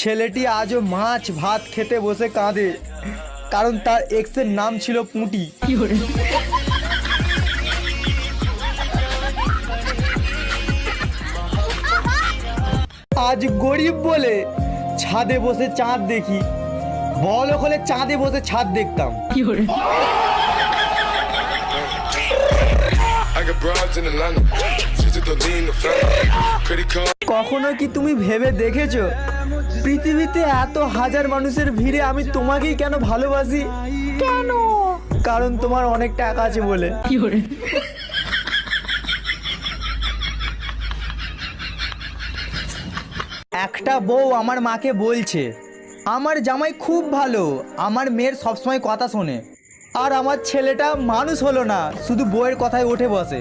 ছেলেটি আজও মাছ ভাত খেতে বসে কাঁদে, কারণ তার এক্সের নাম ছিল পুঁটি। আজ গরিব বলে ছাদে বসে চাঁদ দেখি, বড়লোক হলে চাঁদে বসে ছাদ দেখতাম। কখনো কি তুমি ভেবে দেখেছো পৃথিবীতে এত হাজার মানুষের ভিড়ে আমি তোমাকেই কেন ভালোবাসি? কেন? কারণ তোমার অনেক টাকা আছে বলে। একটা বউ আমার মাকে বলছে, আমার জামাই খুব ভালো, আমার মেয়ের সবসময় কথা শোনে, আর আমার ছেলেটা মানুষ হলো না, শুধু বউয়ের কথায় উঠে বসে।